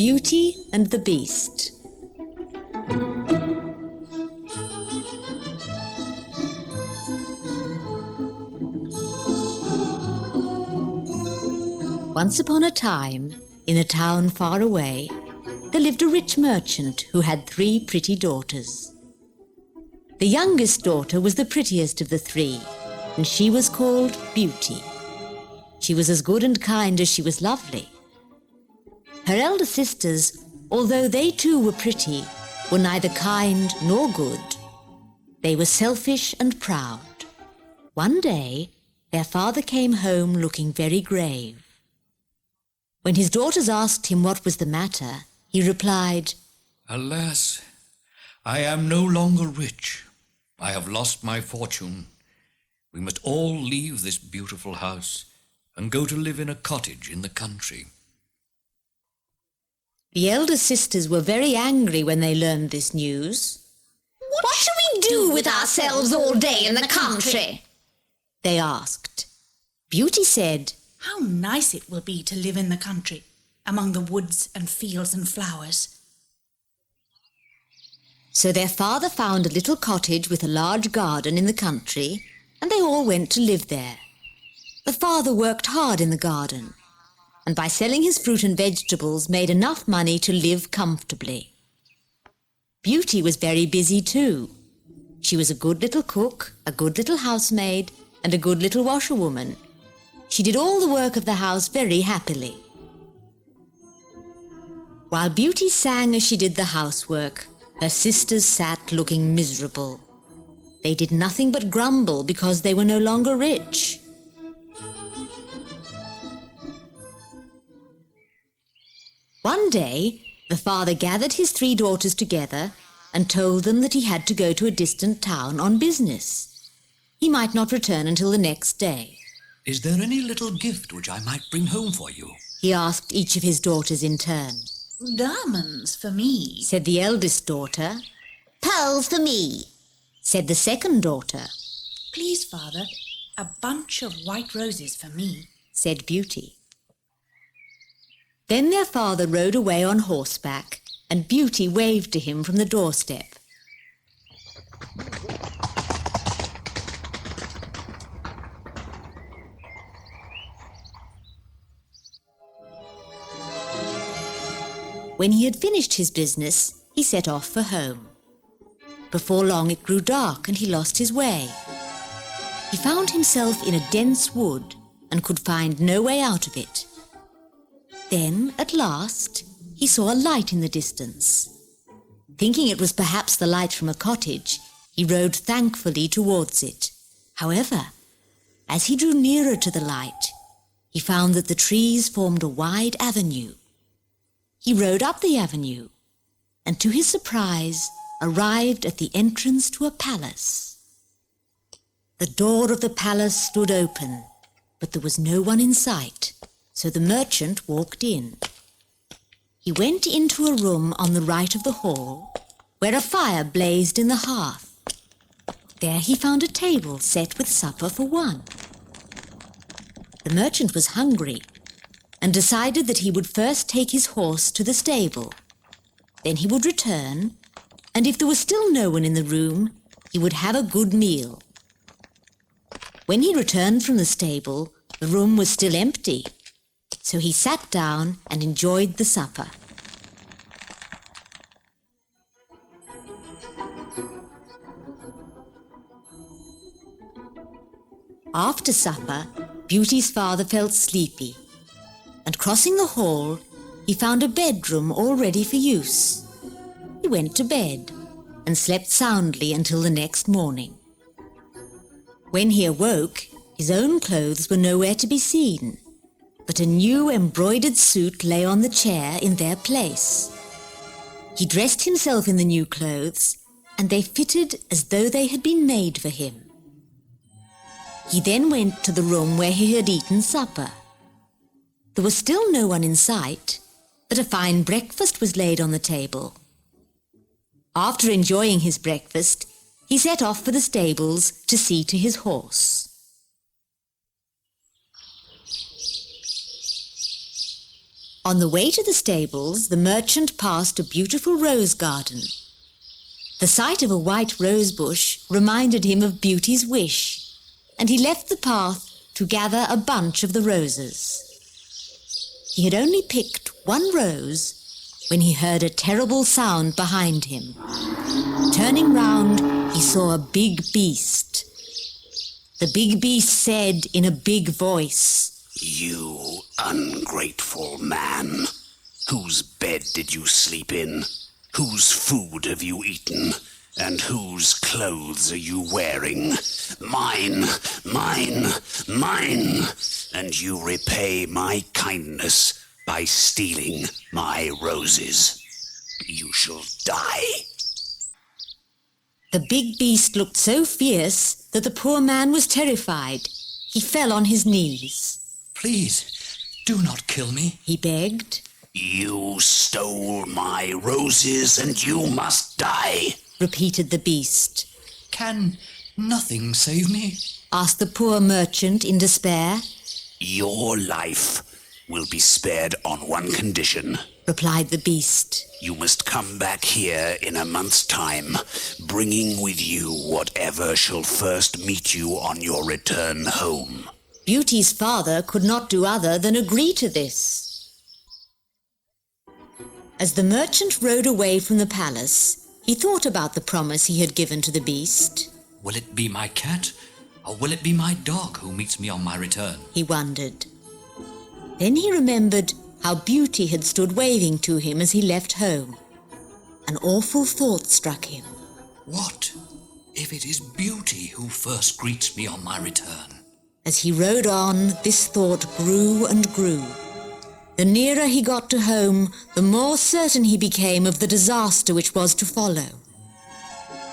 Beauty and the Beast. Once upon a time, in a town far away, there lived a rich merchant who had 3 pretty daughters. The youngest daughter was the prettiest of the 3, and she was called Beauty. She was as good and kind as she was lovely. Her elder sisters, although they too were pretty, were neither kind nor good. They were selfish and proud. One day, their father came home looking very grave. When his daughters asked him what was the matter, he replied, "Alas, I am no longer rich. I have lost my fortune. We must all leave this beautiful house and go to live in a cottage in the country." The elder sisters were very angry when they learned this news. What shall we do with ourselves all day in the country? They asked. Beauty said, "How nice it will be to live in the country, among the woods and fields and flowers." So their father found a little cottage with a large garden in the country, and they all went to live there. The father worked hard in the garden, and by selling his fruit and vegetables made enough money to live comfortably. Beauty was very busy too. She was a good little cook, a good little housemaid, and a good little washerwoman. She did all the work of the house very happily. While Beauty sang as she did the housework, her sisters sat looking miserable. They did nothing but grumble because they were no longer rich. One day, the father gathered his 3 daughters together and told them that he had to go to a distant town on business. He might not return until the next day. "Is there any little gift which I might bring home for you?" He asked each of his daughters in turn. "Diamonds for me," Said the eldest daughter. Pearls for me. Said the second daughter. "Please, father, a bunch of white roses for me." Said Beauty. Then their father rode away on horseback, and Beauty waved to him from the doorstep. When he had finished his business, he set off for home. Before long it grew dark and he lost his way. He found himself in a dense wood and could find no way out of it. Then, at last, he saw a light in the distance. Thinking it was perhaps the light from a cottage, he rode thankfully towards it. However, as he drew nearer to the light, he found that the trees formed a wide avenue. He rode up the avenue, and to his surprise, arrived at the entrance to a palace. The door of the palace stood open, but there was no one in sight, so the merchant walked in. He went into a room on the right of the hall, where a fire blazed in the hearth. There he found a table set with supper for 1. The merchant was hungry, and decided that he would first take his horse to the stable. Then he would return, and if there was still no one in the room, he would have a good meal. When he returned from the stable, the room was still empty, so he sat down and enjoyed the supper. After supper, Beauty's father felt sleepy, and crossing the hall, he found a bedroom all ready for use. He went to bed and slept soundly until the next morning. When he awoke, his own clothes were nowhere to be seen, but a new embroidered suit lay on the chair in their place. He dressed himself in the new clothes, and they fitted as though they had been made for him. He then went to the room where he had eaten supper. There was still no one in sight, but a fine breakfast was laid on the table. After enjoying his breakfast, he set off for the stables to see to his horse. " On the way to the stables, the merchant passed a beautiful rose garden. The sight of a white rose bush reminded him of Beauty's wish, and he left the path to gather a bunch of the roses. He had only picked one rose when he heard a terrible sound behind him. Turning round, he saw a big beast. The big beast said in a big voice, "You ungrateful man, whose bed did you sleep in? Whose food have you eaten? And whose clothes are you wearing? Mine, mine, mine! And you repay my kindness by stealing my roses. You shall die." The big beast looked so fierce that the poor man was terrified. He fell on his knees. Please, do not kill me. He begged. "You stole my roses and you must die," repeated the beast. Can nothing save me? Asked the poor merchant in despair. "Your life will be spared on one condition. Replied the beast. You must come back here in a month's time, bringing with you whatever shall first meet you on your return home." Beauty's father could not do other than agree to this. As the merchant rode away from the palace, he thought about the promise he had given to the beast. Will it be my cat, or will it be my dog who meets me on my return? He wondered. Then he remembered how Beauty had stood waving to him as he left home. An awful thought struck him. What if it is Beauty who first greets me on my return? As he rode on, this thought grew and grew. The nearer he got to home, the more certain he became of the disaster which was to follow.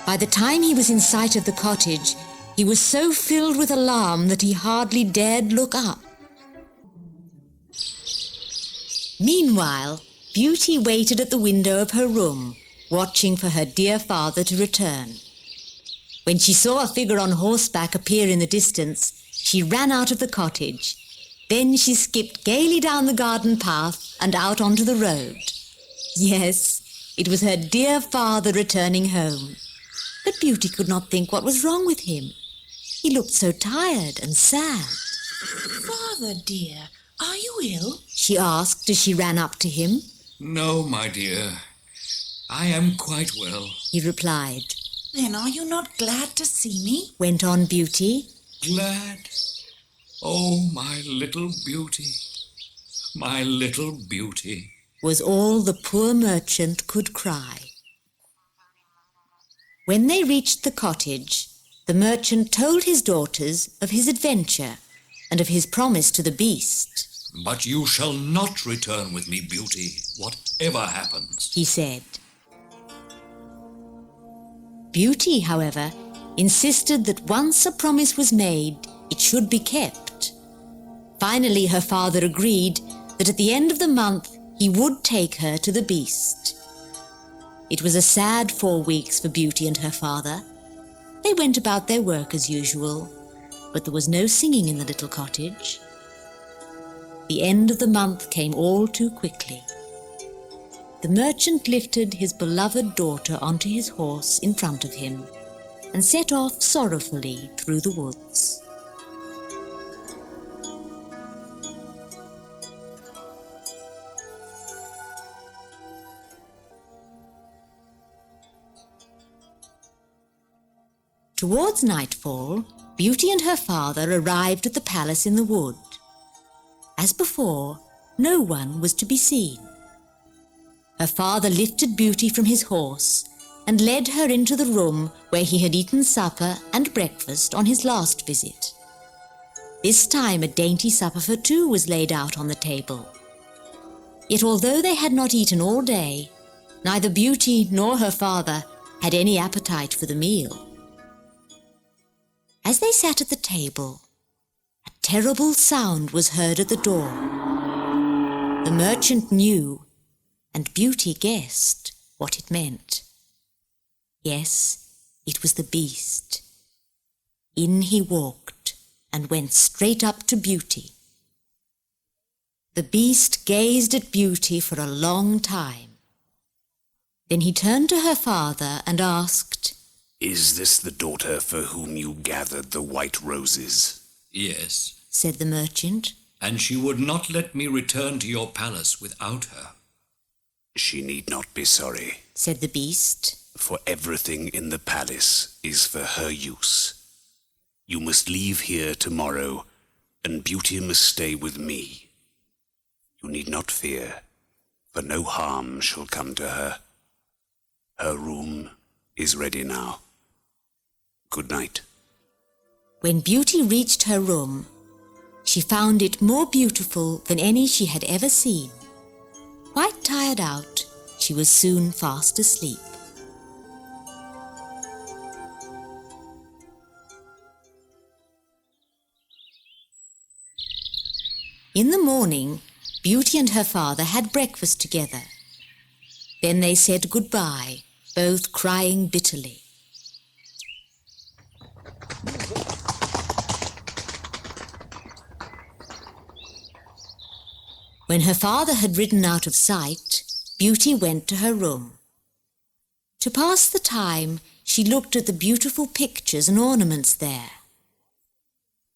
By the time he was in sight of the cottage, he was so filled with alarm that he hardly dared look up. Meanwhile, Beauty waited at the window of her room, watching for her dear father to return. When she saw a figure on horseback appear in the distance, she ran out of the cottage. Then she skipped gaily down the garden path and out onto the road. Yes, it was her dear father returning home. But Beauty could not think what was wrong with him. He looked so tired and sad. "Father, dear, are you ill?" She asked as she ran up to him. No, my dear. I am quite well. He replied. "Then are you not glad to see me?" Went on Beauty. Glad? Oh, my little Beauty. My little Beauty. Was all the poor merchant could cry. When they reached the cottage, the merchant told his daughters of his adventure and of his promise to the beast. But you shall not return with me, Beauty, whatever happens. He said. Beauty, however, insisted that once a promise was made, it should be kept. Finally, her father agreed that at the end of the month he would take her to the beast. It was a sad 4 weeks for Beauty and her father. They went about their work as usual, but there was no singing in the little cottage. The end of the month came all too quickly. The merchant lifted his beloved daughter onto his horse in front of him and set off sorrowfully through the woods. Towards nightfall, Beauty and her father arrived at the palace in the wood. As before, no one was to be seen. Her father lifted Beauty from his horse and led her into the room where he had eaten supper and breakfast on his last visit. This time a dainty supper for two was laid out on the table. Yet although they had not eaten all day, neither Beauty nor her father had any appetite for the meal. As they sat at the table, a terrible sound was heard at the door. The merchant knew, and Beauty guessed what it meant. Yes, it was the beast. In he walked and went straight up to Beauty. The beast gazed at Beauty for a long time. Then he turned to her father and asked, "Is this the daughter for whom you gathered the white roses?" Yes, said the merchant. and she would not let me return to your palace without her. "She need not be sorry, Said the beast. for everything in the palace is for her use. You must leave here tomorrow, and Beauty must stay with me. You need not fear, for no harm shall come to her. Her room is ready now. Good night." When Beauty reached her room, she found it more beautiful than any she had ever seen. Quite tired out, she was soon fast asleep. In the morning, Beauty and her father had breakfast together. Then they said goodbye, both crying bitterly. When her father had ridden out of sight, Beauty went to her room. To pass the time, she looked at the beautiful pictures and ornaments there.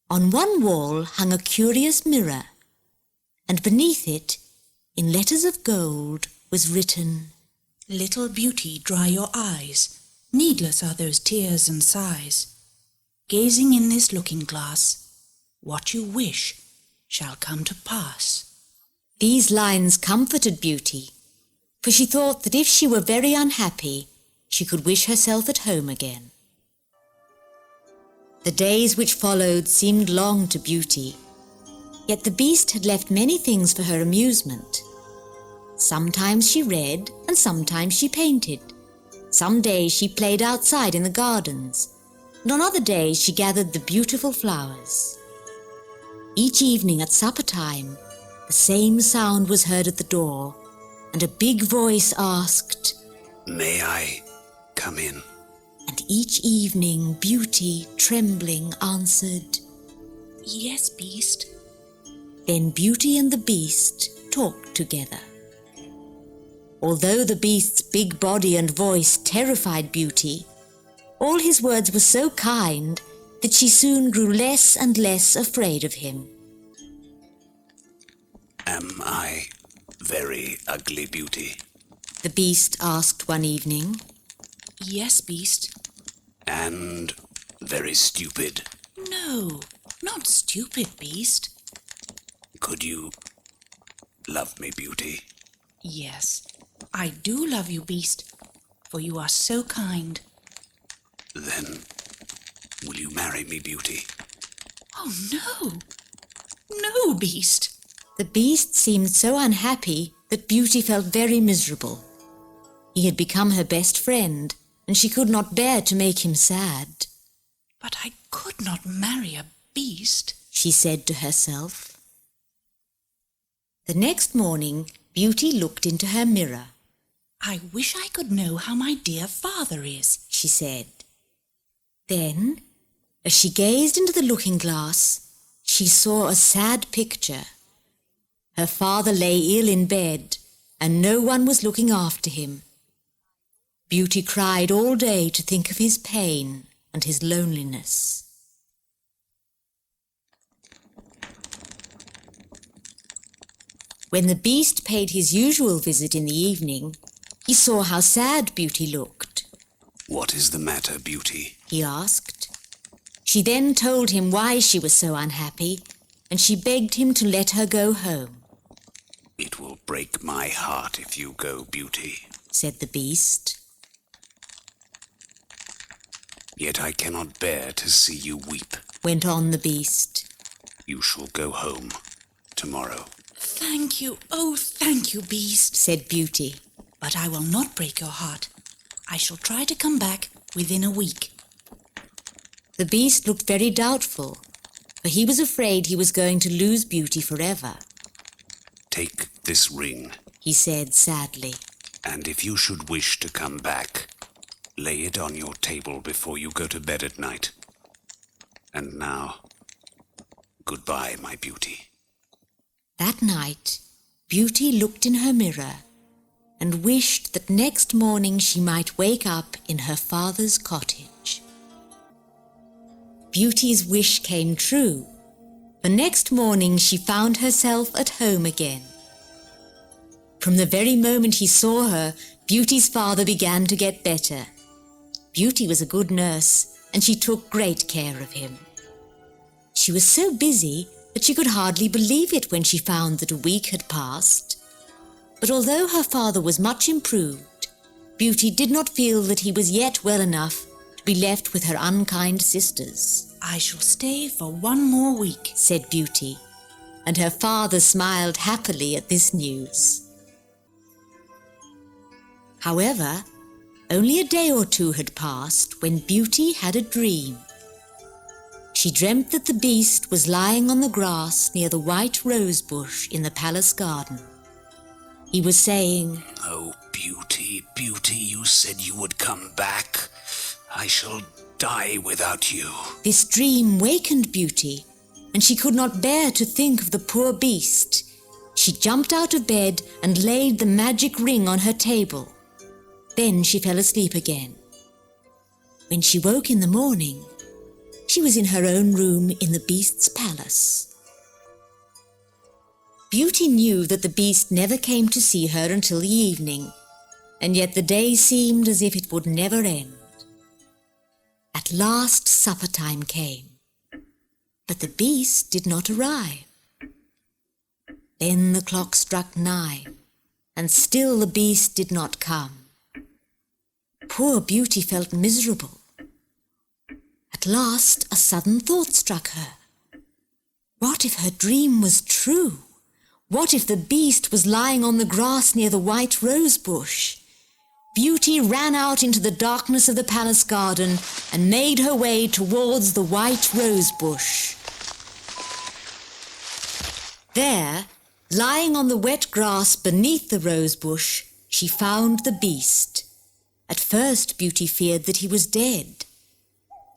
On one wall hung a curious mirror, and beneath it, in letters of gold, was written, Little Beauty, dry your eyes. Needless are those tears and sighs. Gazing in this looking-glass, what you wish shall come to pass. These lines comforted Beauty, for she thought that if she were very unhappy, she could wish herself at home again. The days which followed seemed long to Beauty, yet the beast had left many things for her amusement. Sometimes she read, and sometimes she painted. Some days she played outside in the gardens, and on other days she gathered the beautiful flowers. Each evening at supper time, the same sound was heard at the door, and a big voice asked, "May I come in?" And each evening Beauty, trembling, answered. Yes, beast. Then Beauty and the beast talked together. Although the beast's big body and voice terrified Beauty, all his words were so kind that she soon grew less and less afraid of him. "Am I very ugly, Beauty?" The beast asked one evening. Yes, beast. "And very stupid? No, not stupid, beast. Could you love me, Beauty?" Yes, I do love you, beast, for you are so kind. "Then will you marry me, Beauty?" Oh, no. No, beast. The beast seemed so unhappy that Beauty felt very miserable. He had become her best friend, and she could not bear to make him sad. But I could not marry a beast. She said to herself. The next morning, Beauty looked into her mirror. I wish I could know how my dear father is, she said. Then, as she gazed into the looking-glass, she saw a sad picture. Her father lay ill in bed, and no one was looking after him. Beauty cried all day to think of his pain and his loneliness. When the beast paid his usual visit in the evening, he saw how sad Beauty looked. "What is the matter, Beauty?" he asked. She then told him why she was so unhappy, and she begged him to let her go home. "It will break my heart if you go, Beauty," said the beast. "Yet I cannot bear to see you weep. Went on the beast. You shall go home tomorrow." Thank you, oh, thank you, beast. Said Beauty. But I will not break your heart. I shall try to come back within a week. The beast looked very doubtful, for he was afraid he was going to lose Beauty forever. "Take this ring, He said sadly. and if you should wish to come back, lay it on your table before you go to bed at night. And now, goodbye, my Beauty." That night, Beauty looked in her mirror and wished that next morning she might wake up in her father's cottage. Beauty's wish came true. The next morning she found herself at home again. From the very moment he saw her, Beauty's father began to get better. Beauty was a good nurse, and she took great care of him. She was so busy that she could hardly believe it when she found that a week had passed. But although her father was much improved, Beauty did not feel that he was yet well enough to be left with her unkind sisters. I shall stay for 1 more week, said Beauty, and her father smiled happily at this news. However, only a day or 2 had passed when Beauty had a dream. She dreamt that the beast was lying on the grass near the white rose bush in the palace garden. He was saying, "Oh, Beauty, Beauty, you said you would come back. I shall die without you." This dream wakened Beauty, and she could not bear to think of the poor beast. She jumped out of bed and laid the magic ring on her table. Then she fell asleep again. When she woke in the morning, she was in her own room in the beast's palace. Beauty knew that the beast never came to see her until the evening, and yet the day seemed as if it would never end. At last supper time came, but the beast did not arrive. Then the clock struck 9, and still the beast did not come. Poor Beauty felt miserable. At last a sudden thought struck her. What if her dream was true? What if the beast was lying on the grass near the white rose bush? Beauty ran out into the darkness of the palace garden and made her way towards the white rose bush. There, lying on the wet grass beneath the rose bush, she found the beast. At first, Beauty feared that he was dead.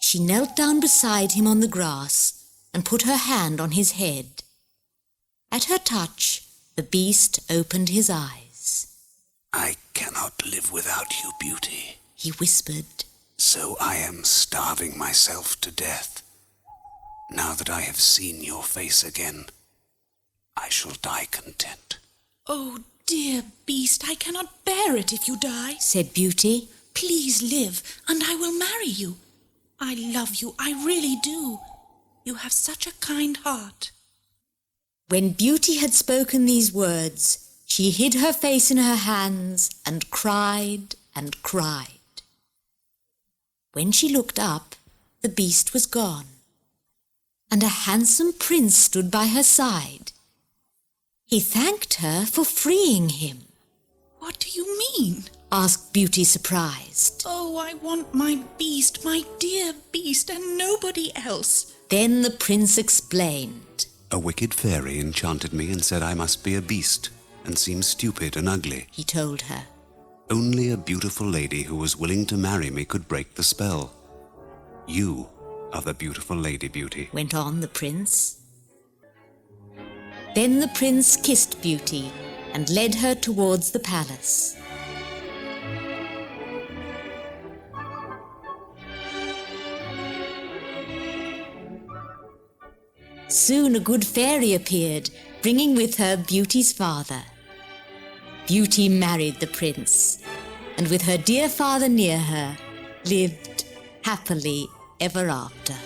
She knelt down beside him on the grass and put her hand on his head. At her touch, the beast opened his eyes. "I cannot live without you, Beauty," he whispered. "So I am starving myself to death. Now that I have seen your face again, I shall die content." "Oh, dear beast, I cannot bear it if you die," said Beauty. "Please live, and I will marry you. I love you, I really do. You have such a kind heart." When Beauty had spoken these words, she hid her face in her hands and cried and cried. When she looked up, the beast was gone, and a handsome prince stood by her side. He thanked her for freeing him. "What do you mean?" asked Beauty, surprised. "Oh, I want my beast, my dear beast, and nobody else." Then the prince explained. "A wicked fairy enchanted me and said I must be a beast and seem stupid and ugly. He told her. Only a beautiful lady who was willing to marry me could break the spell. You are the beautiful lady, Beauty," went on the prince. Then the prince kissed Beauty and led her towards the palace. Soon a good fairy appeared, bringing with her Beauty's father. Beauty married the prince, and with her dear father near her, lived happily ever after.